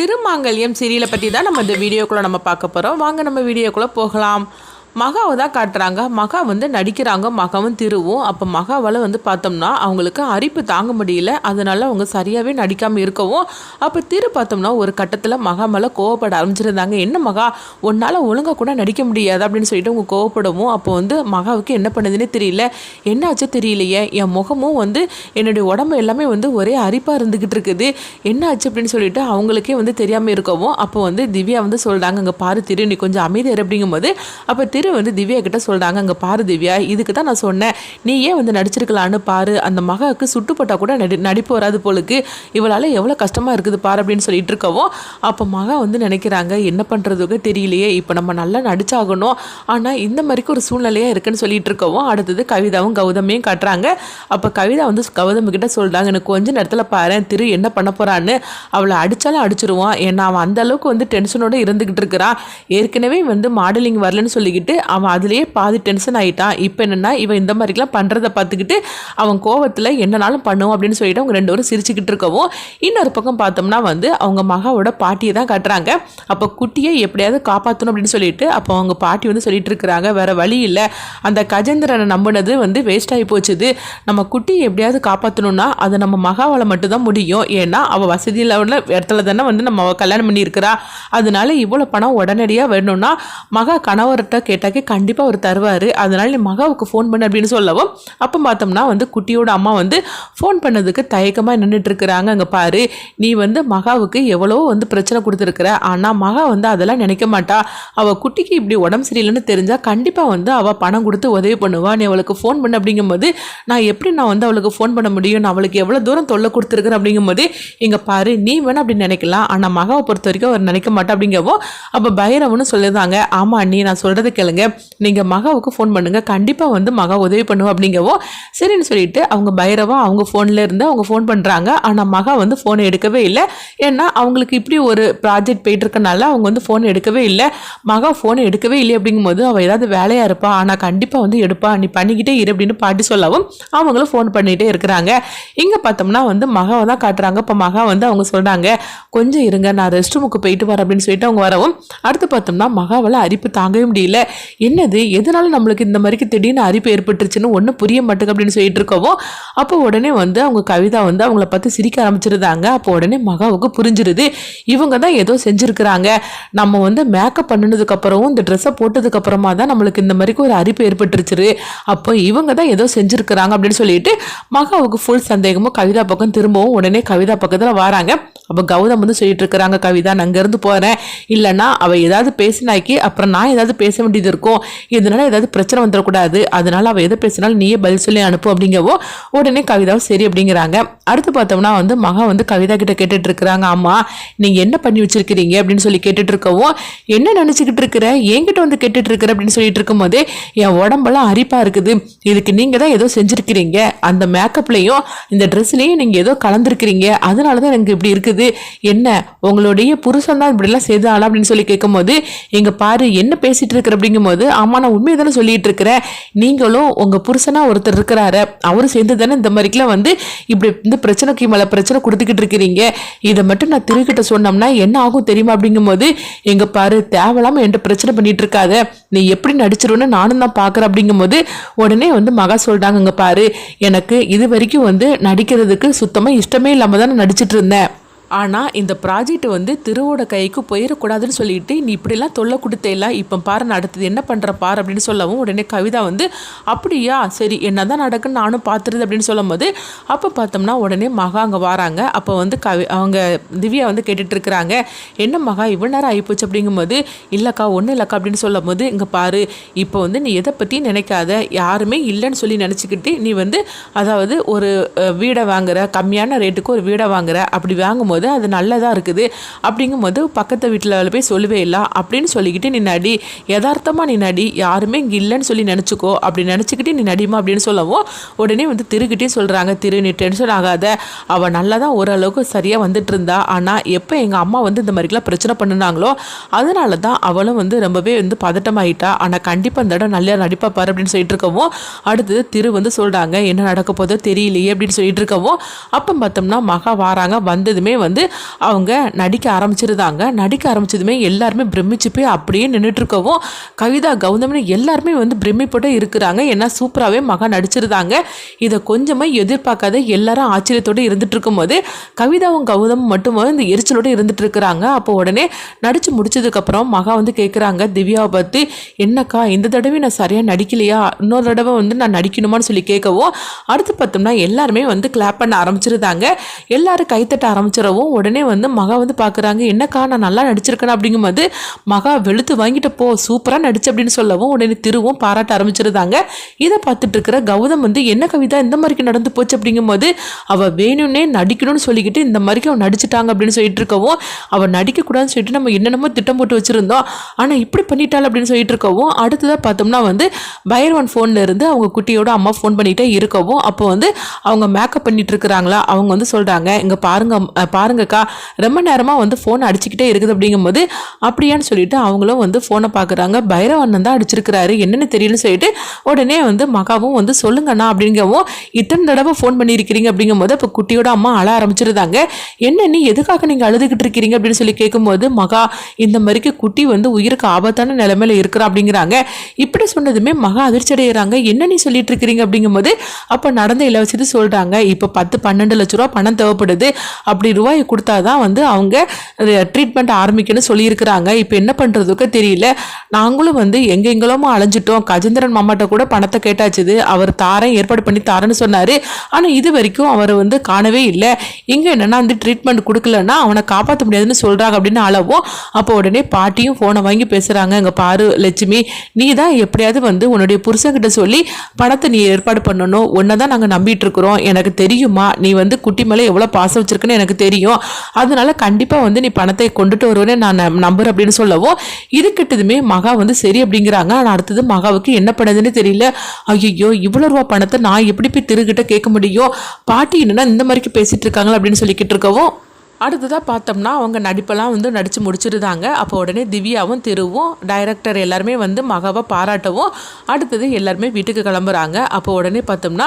திருமாங்கல்யம் சீரியலை பற்றி தான் நம்ம இந்த வீடியோக்குள்ளே நம்ம பார்க்க போகிறோம். வாங்க நம்ம வீடியோக்குள்ளே போகலாம். மகாவை தான் காட்டுறாங்க. மகா வந்து நடிக்கிறாங்க, மகாவும் திருவும். அப்போ மகாவால் வந்து பார்த்தோம்னா அவங்களுக்கு அரிப்பு தாங்க முடியல, அதனால அவங்க சரியாகவே நடிக்காமல் இருக்கவும், அப்போ திரு பார்த்தோம்னா ஒரு கட்டத்தில் மகா மேலே கோவப்பட ஆரம்பிச்சிருந்தாங்க. என்ன மகா, உன்னால் ஒழுங்காக கூட நடிக்க முடியாது அப்படின்னு சொல்லிட்டு அவங்க கோவப்படவும், அப்போ வந்து மகாவுக்கு என்ன பண்ணுதுன்னே தெரியல, என்னாச்சு தெரியலையே, என் முகமும் வந்து என்னுடைய உடம்பு எல்லாமே வந்து ஒரே அரிப்பாக இருந்துக்கிட்டு இருக்குது, என்னாச்சு அப்படின்னு சொல்லிட்டு அவங்களுக்கே வந்து தெரியாமல் இருக்கவும், அப்போ வந்து திவ்யா வந்து சொல்கிறாங்க, அங்கே பாரு திரு, நீ கொஞ்சம் அமைதியார் அப்படிங்கும்போது, அப்போ திரு வந்து திவ்யா கிட்ட சொல்கிறாங்க, அங்கே பாரு திவ்யா, இதுக்கு தான் நான் சொன்னேன், நீ ஏன் வந்து நடிச்சிருக்கலான்னு பாரு, அந்த மகாவுக்கு சுட்டுப்பட்டா கூட நடிப்பு வராது போலுக்கு, இவளால் எவ்வளோ கஷ்டமாக இருக்குது பாரு அப்படின்னு சொல்லிட்டு இருக்கவும், அப்போ மகா வந்து நினைக்கிறாங்க, என்ன பண்ணுறதுக்கு தெரியலையே, இப்போ நம்ம நல்லா நடிச்சாகணும், ஆனால் இந்த மாதிரிக்கு ஒரு சூழ்நிலையாக இருக்குன்னு சொல்லிட்டு இருக்கவும், அடுத்தது கவிதாவும் கௌதமையும் காட்டுறாங்க. அப்போ கவிதா வந்து கௌதம் கிட்ட சொல்கிறாங்க, எனக்கு கொஞ்சம் நேரத்தில் பாரு திரு என்ன பண்ண போகிறான்னு, அவளை அடித்தாலும் அடிச்சிருவான், ஏன்னா அவன் அந்த அளவுக்கு வந்து டென்ஷனோடு இருந்துக்கிட்டு இருக்கிறான், ஏற்கனவே வந்து மாடலிங் வரலன்னு சொல்லிக்கிட்டு அவன் அதுலேயே பாதி டென்ஷன் ஆகிட்டான், இப்போ என்னென்னா இவன் இந்த மாதிரிலாம் பண்ணுறதை பார்த்துக்கிட்டு அவன் கோவத்தில் என்னன்னாலும் பண்ணுவோம் அப்படின்னு சொல்லிட்டு அவங்க ரெண்டு பேரும் சிரிச்சுக்கிட்டு இருக்கவும், இன்னொரு பக்கம் பார்த்தோம்னா வந்து அவங்க மகாவோட பாட்டியை தான் காட்டுறாங்க. அப்போ குட்டியை எப்படியாவது காப்பாற்றணும் அப்படின்னு சொல்லிட்டு அப்போ அவங்க பாட்டி வந்து சொல்லிட்டு இருக்கிறாங்க, வேறு வழி இல்லை, அந்த கஜேந்திரனை நம்பினது வந்து வேஸ்ட் ஆகி போச்சுது, நம்ம குட்டியை எப்படியாவது காப்பாற்றணும்னா அது நம்ம மகாவால் மட்டும்தான் முடியும், ஏன்னா அவள் வசதியில் உள்ள இடத்துல தானே வந்து நம்ம கல்யாணம் பண்ணியிருக்கிறா, அதனால இவ்வளோ பணம் உடனடியாக வேணும்னா மகா கணவர்கிட்ட கேட்டாக்கே கண்டிப்பாக அவர் தருவார், அதனால நீ மகாவுக்கு ஃபோன் பண்ணு அப்படின்னு சொல்லவும், அப்போ பார்த்தோம்னா வந்து குட்டியோட அம்மா வந்து ஃபோன் பண்ணதுக்கு தயக்கமாக நின்றுட்டு இருக்கிறாங்க. அங்கே பாரு, நீ வந்து மகாவுக்கு எவ்வளோ வந்து பிரச்சனை கொடுத்துருக்குற, ஆனால் மகா வந்து அதெல்லாம் நினைக்க மாட்டா, அவள் குட்டிக்கு இப்படி உடம்பு சரியில்லைன்னு தெரிஞ்சால் கண்டிப்பாக வந்து அவள் பணம் கொடுத்து உதவி பண்ணுவா, நீ அவளுக்கு ஃபோன் பண்ணு அப்படிங்கும்போது நான் எப்படி நான் வந்து அவளுக்கு ஃபோன் பண்ண முடியும், நான் அவளுக்கு எவ்வளோ தூரம் தொல்லை கொடுத்துருக்குறேன் அப்படிங்கும்போது, இங்கே பாரு நீ வேணா அப்படி நினைக்கலாம், ஆனால் மகாவை பொறுத்த வரைக்கும் அவர் நினைக்க மாட்டா அப்படிங்கவோ, அப்போ பைரவன்னு சொல்லியிருந்தாங்க, ஆமாம் நீ நான் சொல்கிறத கேளுங்க, நீங்கள் மகாவுக்கு ஃபோன் பண்ணுங்கள், கண்டிப்பாக வந்து மகா உதவி பண்ணுவோம் அப்படிங்கவோ, சரின்னு சொல்லிட்டு அவங்க பைரவா அவங்க ஃபோனில் இருந்து அவங்க ஃபோன் பண்ணுறாங்க, ஆனால் மகா வந்து ஃபோனை எடுக்கவே இல்லை, ஏன்னா அவங்களுக்கு இப்படி ஒரு ப்ராஜெக்ட் போயிட்டு இருக்கனால அவங்க வந்து ஃபோன் எடுக்கவே இல்லை, மகா ஃபோனை எடுக்கவே இல்லை அப்படிங்கும்போது அவள் ஏதாவது வேலையாக இருப்பா, ஆனால் கண்டிப்பாக வந்து எடுப்பா, நீ பண்ணிக்கிட்டே இரு அப்படின்னு பாட்டி சொல்லவும் அவங்களும் ஃபோன் பண்ணிகிட்டே இருக்கிறாங்க. இங்கே பார்த்தோம்னா வந்து மகாவை தான் காட்டுறாங்க. இப்போ மகா வந்து அவங்க சொல்கிறாங்க, கொஞ்சம் இருங்க நான் ரெஸ்ட் ரூமுக்கு போயிட்டு வரேன் அப்படின்னு சொல்லிட்டு அவங்க வரவும், அடுத்து பார்த்தோம்னா மகாவால் அரிப்பு தாங்கவே முடியல, என்னது எதனால நம்மளுக்கு இந்த மாதிரிக்கு திடீர்னு அரிப்பு ஏற்பட்டுருச்சுன்னு ஒன்றும் புரிய மாட்டேங்க அப்படின்னு சொல்லிட்டு இருக்கவும், அப்போ உடனே வந்து அவங்க கவிதா வந்து அவங்கள பார்த்து சிரிக்க ஆரம்பிச்சிருந்தாங்க. அப்போ உடனே மகாவுக்கு புரிஞ்சிருது, இவங்க தான் ஏதோ செஞ்சுருக்கிறாங்க, நம்ம வந்து மேக்கப் பண்ணினதுக்கப்புறமும் இந்த ட்ரெஸ்ஸை போட்டதுக்கப்புறமா தான் நம்மளுக்கு இந்த மாதிரிக்கு ஒரு அரிப்பு ஏற்பட்டுருச்சு, அப்போ இவங்க தான் ஏதோ செஞ்சுருக்கிறாங்க அப்படின்னு சொல்லிட்டு மகாவுக்கு ஃபுல் சந்தேகமும் கவிதா பக்கம் திரும்பவும் உடனே கவிதா பக்கத்தில் வராங்க. அப்போ கௌதம் வந்து சொல்லிட்டு இருக்கிறாங்க, கவிதா நான் அங்கேருந்து போகிறேன், இல்லைன்னா அவள் ஏதாவது பேசினாக்கி அப்புறம் நான் ஏதாவது பேச வேண்டியது இருக்கும், இதனால ஏதாவது பிரச்சனை வந்துடக்கூடாது, அதனால அவள் எதை பேசினாலும் நீயே பதில் சொல்லி அனுப்பு அப்படிங்கவோ, உடனே கவிதாவும் சரி அப்படிங்கிறாங்க. அடுத்து பார்த்தோம்னா வந்து மகா வந்து கவிதா கிட்ட கேட்டுட்டு இருக்கிறாங்க, அம்மா நீங்க என்ன பண்ணி வச்சிருக்கிறீங்க அப்படின்னு சொல்லி கேட்டுட்டு இருக்கவும், என்ன நினைச்சுக்கிட்டு இருக்கிற, என்கிட்ட வந்து கேட்டுட்டு இருக்கிற அப்படின்னு சொல்லிட்டு இருக்கும் போதே, என் உடம்பெல்லாம் அரிப்பா இருக்குது, இதுக்கு நீங்க தான் ஏதோ செஞ்சிருக்கிறீங்க, அந்த மேக்கப்லையும் இந்த ட்ரெஸ்லையும் நீங்க ஏதோ கலந்துருக்கிறீங்க, அதனாலதான் எனக்கு இப்படி இருக்குது, என்ன உங்களுடைய புருஷன் தான் இப்படிலாம் செய்தாளா அப்படின்னு சொல்லி கேட்கும் போது, எங்க பாரு என்ன பேசிட்டு இருக்கிற அப்படிங்கும் போது, ஆமா நான் உண்மையை தானே சொல்லிட்டு இருக்கிறேன், நீங்களும் உங்க புருஷனா ஒருத்தர் இருக்கிறாரு, அவரு சேர்ந்து தானே இந்த மாதிரிக்கெல்லாம் வந்து இப்படி இந்த பிரச்சனைக்கு மேல பிரச்சனை கொடுத்துக்கிட்டு இருக்கிறீங்க, இதை மட்டும் நான் திருக்கிட்ட சொன்னோம்னா என்ன ஆகும் தெரியுமா அப்படிங்கும் போது, எங்க பாரு தேவையில்லாம என்கிட்ட பிரச்சனை பண்ணிட்டு இருக்காத, நீ எப்படி நடிச்சிருன்னு நானும் தான் பாக்குறேன் அப்படிங்கும் போது, உடனே வந்து மகா சொல்றாங்க, இங்க பாரு எனக்கு இது வரைக்கும் வந்து நடிக்கிறதுக்கு சுத்தமா இஷ்டமே இல்லாம தான் நடிச்சிட்டு இருந்தேன், ஆனால் இந்த ப்ராஜெக்ட் வந்து திருவோட கைக்கு போயிடக்கூடாதுன்னு சொல்லிட்டு நீ இப்படிலாம் தொல்லை கொடுத்தேல, இப்போ பாரு அடுத்தது என்ன பண்ணுற பாரு அப்படின்னு சொல்லவும், உடனே கவிதா வந்து அப்படியா சரி என்ன தான் நடக்குன்னு நானும் பார்த்துருது அப்படின்னு சொல்லும் போது, அப்போ பார்த்தோம்னா உடனே மகா அங்கே வராங்க. அப்போ வந்து அவங்க திவ்யா வந்து கேட்டுட்டு இருக்கிறாங்க, என்ன மகா இவ்வளோ நேரம் ஆகிப்போச்சு அப்படிங்கும்போது, இல்லைக்கா ஒன்றும் இல்லைக்கா அப்படின்னு சொல்லும் போது, இங்கே பாரு இப்போ வந்து நீ எதை பற்றியும் நினைக்காத, யாருமே இல்லைன்னு சொல்லி நினச்சிக்கிட்டு நீ வந்து அதாவது ஒரு வீடை வாங்குற, கம்மியான ரேட்டுக்கு ஒரு வீடை வாங்குற, அப்படி வாங்கும்போது அது நல்லதாக இருக்குது அப்படிங்கும்போது பக்கத்து வீட்டில் போய் சொல்லவே இல்லை அப்படின்னு சொல்லிக்கிட்டு நீ நடி, யதார்த்தமாக நீ நடி, யாருமே இங்கே இல்லைன்னு சொல்லி நினச்சிக்கோ, அப்படி நினச்சிக்கிட்டு நீ நடிமா அப்படின்னு சொல்லவும், உடனே வந்து திருக்கிட்டே சொல்கிறாங்க, திரு நீ டென்ஷன் ஆகாத, அவள் நல்லா தான் ஓரளவுக்கு சரியாக வந்துட்டு இருந்தா, ஆனால் எப்போ எங்கள் அம்மா வந்து இந்த மாதிரிலாம் பிரச்சனை பண்ணினாங்களோ அதனால தான் அவளும் வந்து ரொம்பவே வந்து பதட்டமாயிட்டா, ஆனால் கண்டிப்பாக இந்த இடம் நல்லா நடிப்பா பாரு அப்படின்னு சொல்லிட்டு இருக்கவும், அடுத்தது திரு வந்து சொல்கிறாங்க என்ன நடக்க போதோ தெரியலையே அப்படின்னு சொல்லிட்டு இருக்கவும், அப்போ பார்த்தோம்னா மகா வாராங்க. வந்ததுமே வந்து வந்து அவங்க நடிக்க ஆரம்பிச்சிருந்தாங்க. நடிக்க ஆரம்பிச்சதுமே எல்லாருமே பிரமிச்சு போய் அப்படியே நின்றுட்டு இருக்கவும் கவிதா கௌதம்னு எல்லாருமே வந்து பிரமிப்போட இருக்கிறாங்க. ஏன்னா சூப்பராகவே மகா நடிச்சிருந்தாங்க. இதை கொஞ்சமாக எதிர்பார்க்காத எல்லாரும் ஆச்சரியத்தோடு இருந்துட்டு இருக்கும்போது கவிதாவும் கௌதமும் மட்டும் இந்த எரிச்சலோடு இருந்துட்டு இருக்கிறாங்க. அப்போ உடனே நடிச்சு முடிச்சதுக்கப்புறம் மகா வந்து கேட்குறாங்க திவ்யாவை பற்றி, என்னக்கா இந்த தடவை நான் சரியாக நடிக்கலையா, இன்னொரு தடவை வந்து நான் நடிக்கணுமான்னு சொல்லி கேட்கவும் அடுத்து பார்த்தோம்னா எல்லாருமே வந்து கிளாப் பண்ண ஆரம்பிச்சிருந்தாங்க. எல்லாரும் கைத்தட்ட ஆரம்பிச்சிடவும் உடனே வந்து மகா வந்து பார்க்குறாங்க, என்னக்கா நான் நல்லா நடிச்சிருக்கேன் அப்படிங்கும்போது மகா வெளுத்து வாங்கிட்டு போ சூப்பராக நடிச்சு அப்படின்னு சொல்லவும் உடனே திருவும் பாராட்ட ஆரம்பிச்சிருந்தாங்க. இதை பார்த்துட்டு இருக்கிற கௌதம் வந்து என்ன கவிதா இந்த மாதிரிக்கு நடந்து போச்சு அப்படிங்கும்போது அவள் வேணும்னே நடிக்கணும்னு சொல்லிக்கிட்டு இந்த மாதிரிக்கு அவன் நடிச்சிட்டாங்க அப்படின்னு சொல்லிட்டு இருக்கவும் அவள் நடிக்கக்கூடாதுன்னு சொல்லிட்டு நம்ம என்னென்னமோ திட்டம் போட்டு வச்சுருந்தோம், ஆனால் இப்படி பண்ணிட்டாள் அப்படின்னு சொல்லிட்டு இருக்கவும் அடுத்ததாக பார்த்தோம்னா வந்து பைரவன் ஃபோனில் இருந்து அவங்க குட்டியோட அம்மா ஃபோன் பண்ணிகிட்டே இருக்கவும் அப்போ வந்து அவங்க மேக்கப் பண்ணிட்டு இருக்கிறாங்களா அவங்க வந்து சொல்கிறாங்க, இங்கே பாருங்கக்கா ரொம்ப நேரமாக வந்து ஃபோன் அடிச்சுக்கிட்டே இருக்குது அப்படிங்கும்போது அப்படியான்னு சொல்லிட்டு அவங்களும் வந்து ஃபோனை பார்க்குறாங்க. பைரவண்ணன் தான் அடிச்சிருக்கிறாரு என்னென்னு தெரியலன்னு சொல்லிட்டு உடனே வந்து மகாவும் வந்து சொல்லுங்கண்ணா அப்படிங்கவும் இத்தனை தடவை ஃபோன் பண்ணியிருக்கிறீங்க அப்படிங்கும்போது அப்போ குட்டியோட அம்மா அழ ஆரம்பிச்சிருந்தாங்க. என்ன நீ எதுக்காக நீங்கள் அழுதுகிட்டு இருக்கிறீங்க அப்படின்னு சொல்லி கேட்கும்போது மகா இந்த மாதிரிக்கு குட்டி வந்து உயிருக்கு ஆபத்தான நிலைமையில இருக்கிறா அப்படிங்கிறாங்க. இப்படி சொன்னதுமே மகா அதிர்ச்சி அடைகிறாங்க. என்ன நீ சொல்லிட்டு இருக்கிறீங்க அப்படிங்கும்போது அப்போ நடந்த இலவசத்தை சொல்கிறாங்க. இப்போ 10-12 லட்ச ரூபா பணம் தேவைப்படுது, அப்படி ரூபாய் கொடுத்தாதான் வந்து அவங்க ட்ரீட்மெண்ட் ஆரம்பிக்கணும்னு சொல்லியிருக்கிறாங்க. இப்போ என்ன பண்ணுறதுக்கு தெரியல, நாங்களும் வந்து எங்கெங்களும் அலைஞ்சிட்டோம், கஜேந்திரன் மாமாட்ட கூட பணத்தை கேட்டாச்சுது, அவர் தாரேன் ஏற்பாடு பண்ணி தாரேன்னு சொன்னார், ஆனால் இது வரைக்கும் அவர் வந்து காணவே இல்லை. இங்கே என்னென்னா வந்து ட்ரீட்மெண்ட் கொடுக்கலன்னா அவனை காப்பாற்ற முடியாதுன்னு சொல்கிறாங்க அப்படின்னு அளவும் அப்போ உடனே பாட்டியும் ஃபோனை வாங்கி பேசுகிறாங்க, இங்கே பாரு லட்சுமி, நீ தான் எப்படியாவது வந்து உன்னுடைய புருஷன்கிட்ட சொல்லி பணத்தை நீ ஏற்பாடு பண்ணணும், ஒன்றை தான் நாங்கள் நம்பிட்டு இருக்கிறோம், எனக்கு தெரியுமா நீ வந்து குட்டி மேலே எவ்வளோ பாசம் வச்சிருக்குன்னு எனக்கு தெரியும், அதனால கண்டிப்பாக வந்து நீ பணத்தை கொண்டுட்டு வருவேன்னு நான் நம்புறேன் அப்படின்னு சொல்லவும் இது கிட்டதுமே மகா வந்து சரி அப்படிங்கிறாங்க. ஆனால் அடுத்தது மகாவுக்கு என்ன பண்ணுதுன்னு தெரியல. ஐயோ இவ்வளோ ரூபா பணத்தை நான் எப்படி போய் திருகிட்ட கேட்க முடியும், பாட்டி என்னன்னா இந்த மாதிரிக்கு பேசிட்டு இருக்காங்களா அப்படின்னு சொல்லிக்கிட்டு இருக்கவும் அடுத்ததாக பார்த்தோம்னா அவங்க நடிப்பெல்லாம் வந்து நடித்து முடிச்சிருந்தாங்க. அப்போ உடனே திவ்யாவும் திருவும் டைரக்டர் எல்லாருமே வந்து மகாவை பாராட்டவும் அடுத்தது எல்லாருமே வீட்டுக்கு கிளம்புறாங்க. அப்போ உடனே பார்த்தோம்னா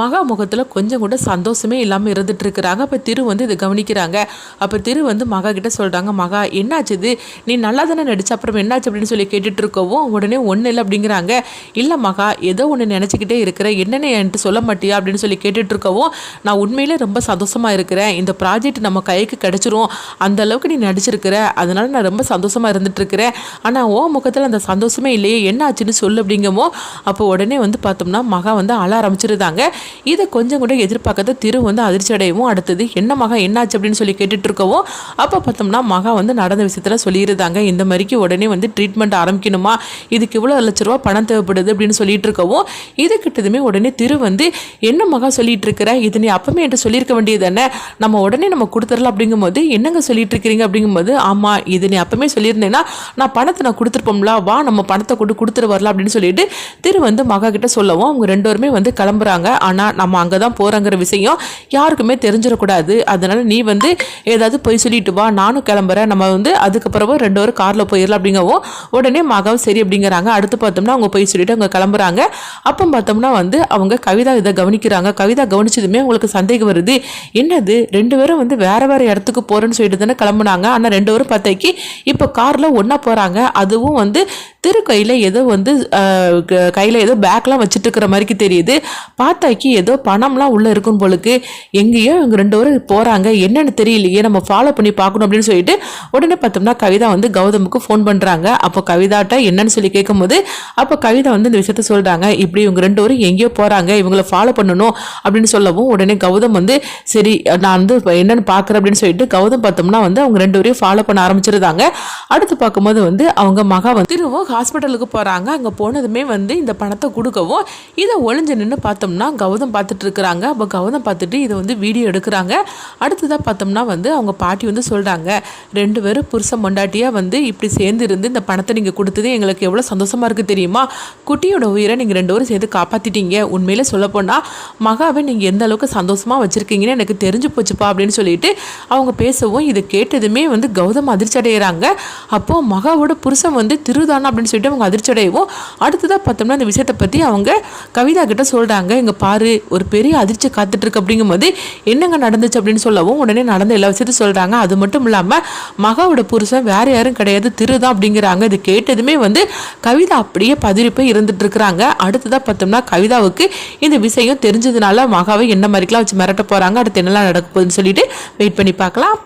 மகா முகத்தில் கொஞ்சம் கூட சந்தோஷமே இல்லாமல் இருந்துட்டு இருக்கிறாங்க. அப்போ திரு வந்து இதை கவனிக்கிறாங்க. அப்போ திரு வந்து மகா கிட்ட சொல்கிறாங்க, மகா என்னாச்சுது, நீ நல்லா தானே நடிச்ச, அப்புறம் என்னாச்சு அப்படின்னு சொல்லி கேட்டுட்டு இருக்கவும் உடனே ஒன்றும் இல்லை அப்படிங்கிறாங்க. இல்லை மகா ஏதோ ஒன்று நினச்சிக்கிட்டே இருக்கிறேன், என்னென்ன என்கிட்ட சொல்ல மாட்டியா அப்படின்னு சொல்லி கேட்டுட்டு இருக்கவும் நான் உண்மையிலே ரொம்ப சந்தோஷமாக இருக்கிறேன், இந்த ப்ராஜெக்ட் நம்ம கைக்கு கிடைச்சிரும், அந்த அளவுக்கு நீ நடிச்சிருக்கிற, அதனால நான் ரொம்ப சந்தோஷமா இருந்துட்டு இருக்கிறேன், ஆனா ஓ முகத்தில் அந்த சந்தோஷமே இல்லையே, என்ன ஆச்சுன்னு சொல்லு அப்படிங்கமோ அப்போ உடனே வந்து பார்த்தோம்னா மகா வந்து அழ ஆரம்பிச்சிருந்தாங்க. இதை கொஞ்சம் கூட எதிர்பார்க்காத திரு வந்து அதிர்ச்சி அடையவும் அடுத்தது என்ன மகா என்னாச்சு அப்படின்னு சொல்லி கேட்டுட்டு இருக்கவும் அப்போ பார்த்தோம்னா மகா வந்து நடந்த விஷயத்துல சொல்லியிருந்தாங்க, இந்த மாதிரிக்கு உடனே வந்து ட்ரீட்மெண்ட் ஆரம்பிக்கணுமா, இதுக்கு இவ்வளோ லட்ச ரூபா பணம் தேவைப்படுது அப்படின்னு சொல்லிட்டு இருக்கவும் இது கிட்டதுமே உடனே திரு வந்து என்ன மகா சொல்லிட்டு இருக்கிற, இது நீ அப்பமே என்கிட்ட சொல்லியிருக்க வேண்டியது தானே, நம்ம உடனே நம்ம கொடுத்துடலாம் அப்படிங்கும்போது என்னங்க சொல்லிட்டு இருக்கிறீங்க அப்படிங்கும்போது ஆமாம் இது நீ அப்பமே சொல்லியிருந்தேன்னா நான் பணத்தை நான் கொடுத்துருப்போம்ல, வா நம்ம பணத்தை கொடுத்துட்டு வரலாம் அப்படின்னு சொல்லிட்டு திரு வந்து மகா கிட்ட சொல்லவும் அவங்க ரெண்டு பேருமே வந்து கிளம்புறாங்க. ஆனால் நம்ம அங்கே தான் போகிறோங்கிற விஷயம் யாருக்குமே தெரிஞ்சிடக்கூடாது, அதனால நீ வந்து ஏதாவது போய் சொல்லிட்டு வா, நானும் கிளம்புறேன், நம்ம வந்து அதுக்கப்புறம் ரெண்டு பேரும் காரில் போயிடலாம் அப்படிங்கவும் உடனே மகாவும் சரி அப்படிங்கிறாங்க. அடுத்து பார்த்தோம்னா அவங்க போய் சொல்லிட்டு அவங்க கிளம்புறாங்க. அப்போ பார்த்தோம்னா வந்து அவங்க கவிதா இதை கவனிக்கிறாங்க. கவிதா கவனிச்சதுமே உங்களுக்கு சந்தேகம் வருது, என்னது ரெண்டு பேரும் வந்து வேற வேற இடத்துக்கு போறேன்னு சொல்லிட்டு தானே கிளம்புனாங்க, ஆனால் ரெண்டு பேரும் பார்த்தாக்கி இப்போ காரில் ஒன்றா போகிறாங்க, அதுவும் வந்து திரு கையில் ஏதோ வந்து கையில் ஏதோ பேக்லாம் வச்சுட்டு இருக்கிற மாதிரிக்கு தெரியுது, பார்த்தாக்கி ஏதோ பணம்லாம் உள்ளே இருக்கும் போலுக்கு, எங்கேயோ இவங்க ரெண்டு பேரும் போகிறாங்க, என்னென்னு தெரியலையே, நம்ம ஃபாலோ பண்ணி பார்க்கணும் அப்படின்னு சொல்லிட்டு உடனே பார்த்தோம்னா கவிதா வந்து கௌதமுக்கு ஃபோன் பண்ணுறாங்க. அப்போ கவிதாட்ட என்னன்னு சொல்லி கேட்கும்போது அப்போ கவிதா வந்து இந்த விஷயத்த சொல்கிறாங்க, இப்படி இவங்க ரெண்டு பேரும் எங்கேயோ போகிறாங்க, இவங்கள ஃபாலோ பண்ணணும் அப்படின்னு சொல்லவும் உடனே கௌதம் வந்து சரி நான் வந்து என்னென்னு பார்க்குறேன் அப்படின்னு சொல்லிட்டு கௌதம் பார்த்தோம்னா வந்து அவங்க ரெண்டு பேரையும் ஃபாலோ பண்ண ஆரம்பிச்சிருந்தாங்க. அடுத்து பார்க்கும்போது வந்து அவங்க மகா வந்து திருவும் ஹாஸ்பிட்டலுக்கு போகிறாங்க. அங்கே போனதுமே வந்து இந்த பணத்தை கொடுக்கவும் இதை ஒளிஞ்சு நின்று பார்த்தோம்னா கௌதம் பார்த்துட்டு இருக்கிறாங்க. அப்போ கௌதம் பார்த்துட்டு இதை வந்து வீடியோ எடுக்கிறாங்க. அடுத்ததாக பார்த்தோம்னா வந்து அவங்க பாட்டி வந்து சொல்கிறாங்க, ரெண்டு பேரும் புருஷன் பொண்டாட்டியாக வந்து இப்படி சேர்ந்து இருந்து இந்த பணத்தை நீங்கள் கொடுத்தது எங்களுக்கு எவ்வளோ சந்தோஷமாக இருக்குது தெரியுமா, குட்டியோட உயிரை நீங்கள் ரெண்டு பேரும் சேர்ந்து காப்பாற்றிட்டீங்க, உண்மையிலே சொல்லப்போனால் மகாவை நீங்கள் எந்த அளவுக்கு சந்தோஷமாக வச்சுருக்கீங்கன்னு எனக்கு தெரிஞ்சு போச்சுப்பா அப்படின்னு சொல்லிட்டு அவங்க பேசவும் இதை கேட்டதுமே வந்து கௌதம் அதிர்ச்சி அடைகிறாங்க. அப்போது மகாவோட புருஷன் வந்து திருதானா அப்படின்னு சொல்லிட்டு அவங்க அதிர்ச்சி அடையவும் அடுத்ததாக பார்த்தோம்னா இந்த விஷயத்தை பற்றி அவங்க கவிதா கிட்ட சொல்கிறாங்க. இங்கே பாரு, ஒரு பெரிய அதிர்ச்சி காத்துட்ருக்கு அப்படிங்கும்போது என்னங்க நடந்துச்சு அப்படின்னு சொல்லவும் உடனே நடந்த எல்லா விஷயத்தையும் சொல்கிறாங்க. அது மட்டும் இல்லாமல் மகாவோட புருஷன் வேறு யாரும் கிடையாது, திருதான் அப்படிங்கிறாங்க. இது கேட்டதுமே கவிதா அப்படியே பதறி போய் இருந்துட்டு இருக்கிறாங்க. அடுத்ததாக பார்த்தோம்னா கவிதாவுக்கு இந்த விஷயம் தெரிஞ்சதுனால மகாவை என்ன மாதிரிலாம் வச்சு மிரட்ட போகிறாங்க, அடுத்து என்னெல்லாம் நடக்க போகுதுன்னு சொல்லிட்டு வெயிட் பண்ணி பார்க்கலாம்.